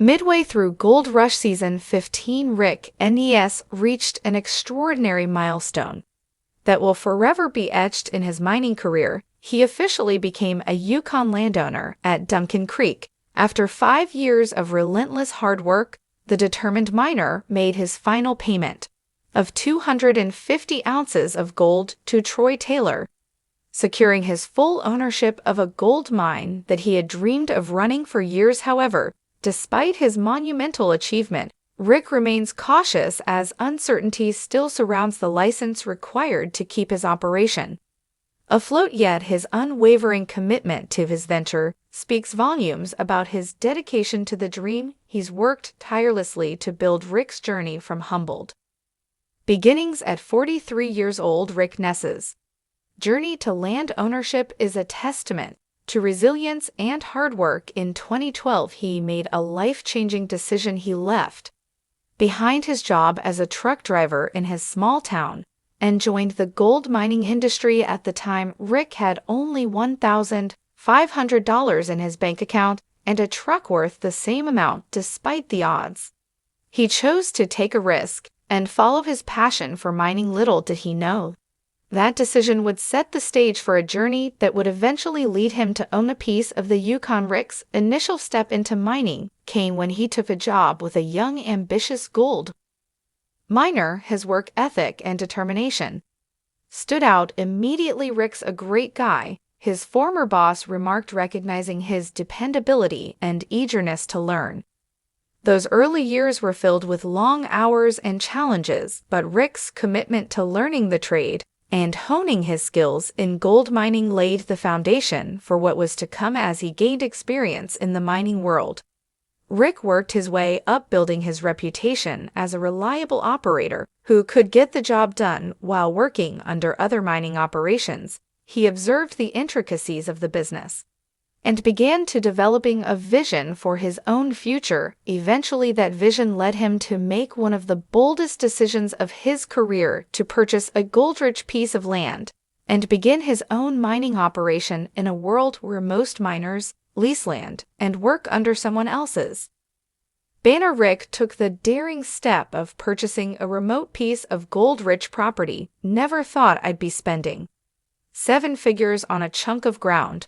Midway through Gold Rush Season 15, Rick Ness reached an extraordinary milestone that will forever be etched in his mining career. He officially became a Yukon landowner at Duncan Creek. After 5 years of relentless hard work, the determined miner made his final payment of 250 ounces of gold to Troy Taylor, securing his full ownership of a gold mine that he had dreamed of running for years. However, despite his monumental achievement, Rick remains cautious as uncertainty still surrounds the license required to keep his operation afloat. Yet his unwavering commitment to his venture speaks volumes about his dedication to the dream he's worked tirelessly to build. Rick's journey from humbled beginnings at 43 years old. Rick Ness's journey to land ownership is a testament to resilience and hard work. In 2012, he made a life-changing decision. He left behind his job as a truck driver in his small town and joined the gold mining industry. At the time, Rick had only $1,500 in his bank account and a truck worth the same amount. Despite the odds, he chose to take a risk and follow his passion for mining. Little did he know that decision would set the stage for a journey that would eventually lead him to own a piece of the Yukon. Rick's initial step into mining came when he took a job with a young, ambitious gold miner. His work ethic and determination stood out immediately. "Rick's a great guy," his former boss remarked, recognizing his dependability and eagerness to learn. Those early years were filled with long hours and challenges, but Rick's commitment to learning the trade and honing his skills in gold mining laid the foundation for what was to come as he gained experience in the mining world. Rick worked his way up, building his reputation as a reliable operator who could get the job done while working under other mining operations. He observed the intricacies of the business and began to developing a vision for his own future. Eventually, that vision led him to make one of the boldest decisions of his career, to purchase a gold-rich piece of land and begin his own mining operation in a world where most miners lease land and work under someone else's banner. Rick took the daring step of purchasing a remote piece of gold-rich property. "Never thought I'd be spending 7 figures on a chunk of ground,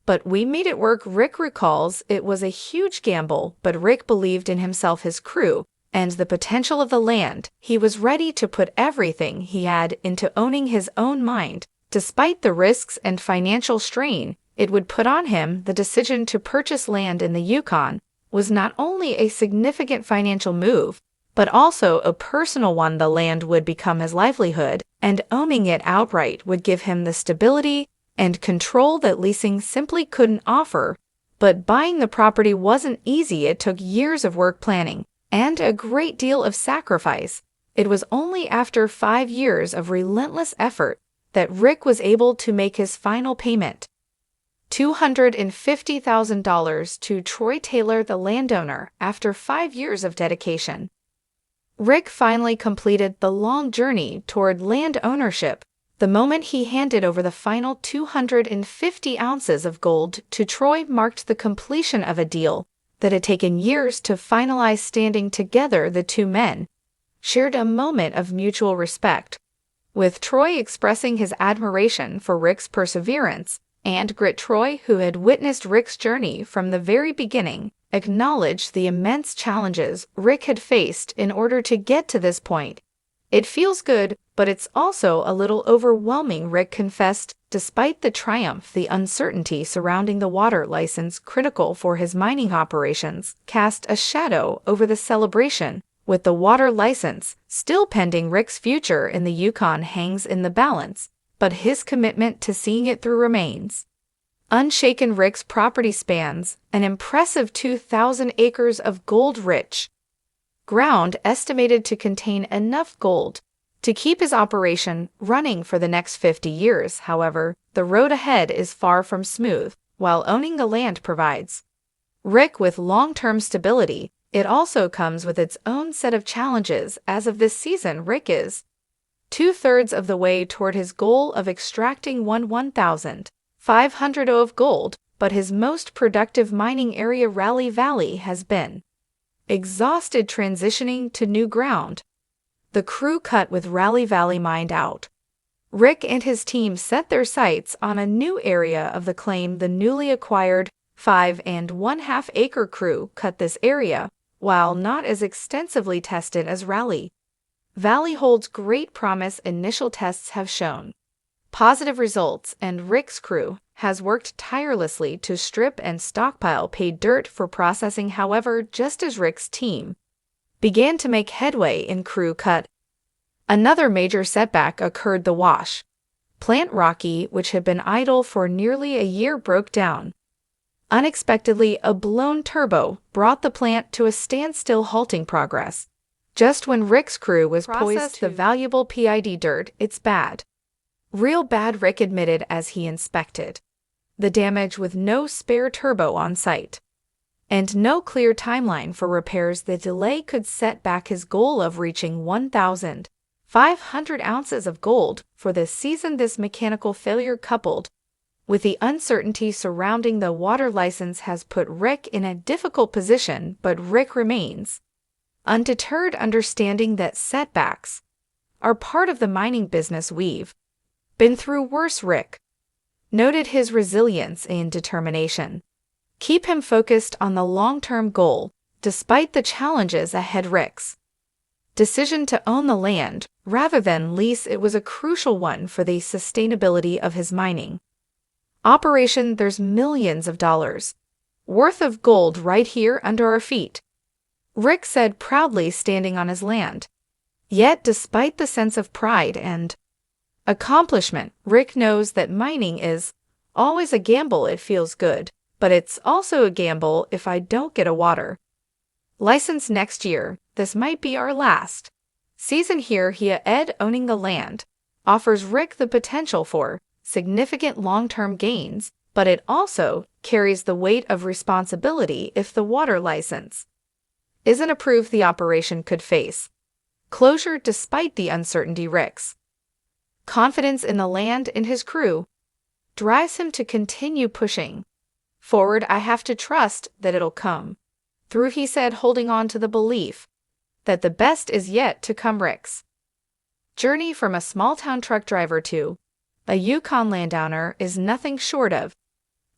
but we made it work." Rick recalls, "It was a huge gamble, but Rick believed in himself, his crew, and the potential of the land. He was ready to put everything he had into owning his own mine, despite the risks and financial strain it would put on him." The decision to purchase land in the Yukon was not only a significant financial move, but also a personal one. The land would become his livelihood, and owning it outright would give him the stability and control that leasing simply couldn't offer. But buying the property wasn't easy. It took years of work, planning, and a great deal of sacrifice. It was only after 5 years of relentless effort that Rick was able to make his final payment, $250,000, to Troy Taylor, the landowner. After 5 years of dedication, Rick finally completed the long journey toward land ownership. The moment he handed over the final 250 ounces of gold to Troy marked the completion of a deal that had taken years to finalize. Standing together, the two men shared a moment of mutual respect, with Troy expressing his admiration for Rick's perseverance and grit. Troy, who had witnessed Rick's journey from the very beginning, acknowledged the immense challenges Rick had faced in order to get to this point. "It feels good, but it's also a little overwhelming," Rick confessed. Despite the triumph, the uncertainty surrounding the water license, critical for his mining operations, cast a shadow over the celebration. With the water license still pending, Rick's future in the Yukon hangs in the balance, but his commitment to seeing it through remains unshaken. Rick's property spans an impressive 2,000 acres of gold-rich ground, estimated to contain enough gold to keep his operation running for the next 50 years. However, the road ahead is far from smooth. While owning the land provides Rick with long-term stability, it also comes with its own set of challenges. As of this season, Rick is 2/3 of the way toward his goal of extracting 1,500 of gold, but his most productive mining area, Rally Valley, has been exhausted transitioning to new ground. The crew cut with Rally Valley mined out. Rick and his team set their sights on a new area of the claim. The newly acquired 5½ acre crew cut this area, while not as extensively tested as Rally Valley holds great promise. Initial tests have shown positive results, and Rick's crew has worked tirelessly to strip and stockpile paid dirt for processing. However, just as Rick's team began to make headway in crew cut, another major setback occurred. The wash plant Rocky, which had been idle for nearly a year, broke down. Unexpectedly, a blown turbo brought the plant to a standstill, halting progress. Just when Rick's crew was poised to the valuable PID dirt, it's bad. Real bad, Rick admitted as he inspected the damage with no spare turbo on site and no clear timeline for repairs. The delay could set back his goal of reaching 1,500 ounces of gold for this season. This mechanical failure, coupled with the uncertainty surrounding the water license, has put Rick in a difficult position, but Rick remains undeterred, understanding that setbacks are part of the mining business. "We've been through worse," Rick noted. His resilience and determination keep him focused on the long-term goal, despite the challenges ahead. Rick's decision to own the land rather than lease it was a crucial one for the sustainability of his mining operation. "There's millions of dollars worth of gold right here under our feet," Rick said proudly, standing on his land. Yet, despite the sense of pride and accomplishment, Rick knows that mining is always a gamble. It feels good, but it's also a gamble. "If I don't get a water license next year, this might be our last season here." Owning the land offers Rick the potential for significant long-term gains, but it also carries the weight of responsibility. If the water license isn't approved, the operation could face closure. Despite the uncertainty, Rick's confidence in the land and his crew drives him to continue pushing forward. "I have to trust that it'll come through," he said, holding on to the belief that the best is yet to come. Rick's journey from a small-town truck driver to a Yukon landowner is nothing short of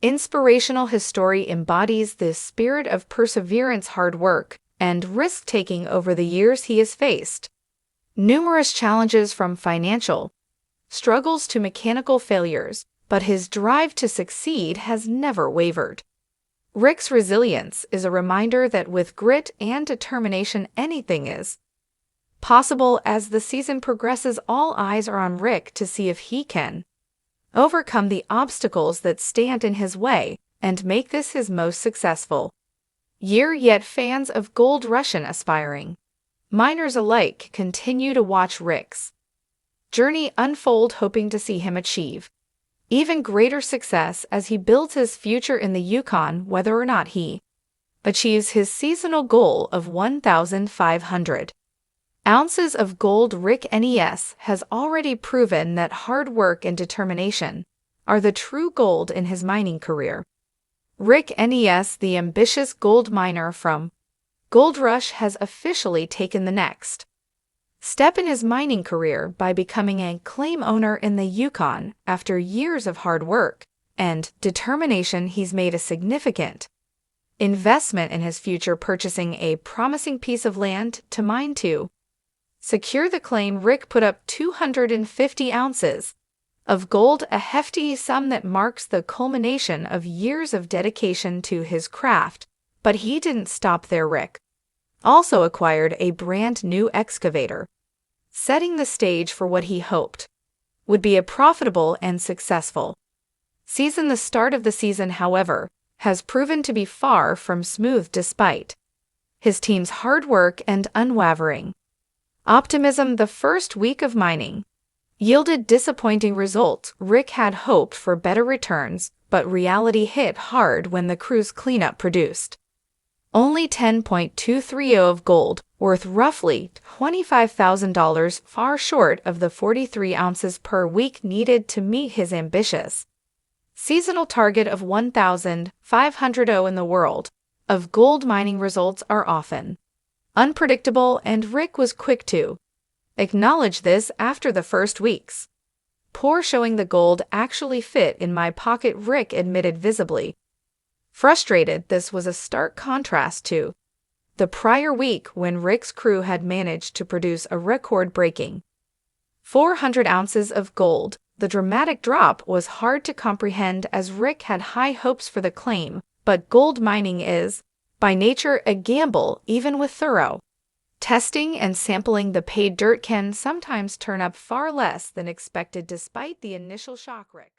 inspirational. His story embodies the spirit of perseverance, hard work, and risk-taking. Over the years, he has faced numerous challenges, from financial struggles to mechanical failures, but his drive to succeed has never wavered. Rick's resilience is a reminder that with grit and determination, anything is possible. As the season progresses, all eyes are on Rick to see if he can overcome the obstacles that stand in his way and make this his most successful year yet. Fans of Gold Rush and aspiring miners alike continue to watch Rick's journey unfold, hoping to see him achieve even greater success as he builds his future in the Yukon. Whether or not he achieves his seasonal goal of 1,500 ounces of gold, Rick Ness has already proven that hard work and determination are the true gold in his mining career. Rick Ness, the ambitious gold miner from Gold Rush, has officially taken the next step in his mining career by becoming a claim owner in the Yukon. After years of hard work and determination, he's made a significant investment in his future, purchasing a promising piece of land to mine. To secure the claim, Rick put up 250 ounces of gold, a hefty sum that marks the culmination of years of dedication to his craft. But he didn't stop there. Rick also acquired a brand new excavator, setting the stage for what he hoped would be a profitable and successful season. The start of the season, however, has proven to be far from smooth. Despite his team's hard work and unwavering optimism, the first week of mining yielded disappointing results. Rick had hoped for better returns, but reality hit hard when the crew's cleanup produced only 10.230 of gold, worth roughly $25,000, far short of the 43 ounces per week needed to meet his ambitious seasonal target of 1,500 in the world of gold mining results are often unpredictable, and Rick was quick to acknowledge this after the first weeks. Poor showing the gold actually fit in my pocket, Rick admitted visibly frustrated. This was a stark contrast to the prior week when Rick's crew had managed to produce a record-breaking 400 ounces of gold. The dramatic drop was hard to comprehend as Rick had high hopes for the claim, but gold mining is, by nature, a gamble. Even with thorough testing and sampling, the paid dirt can sometimes turn up far less than expected despite the initial shock. Rick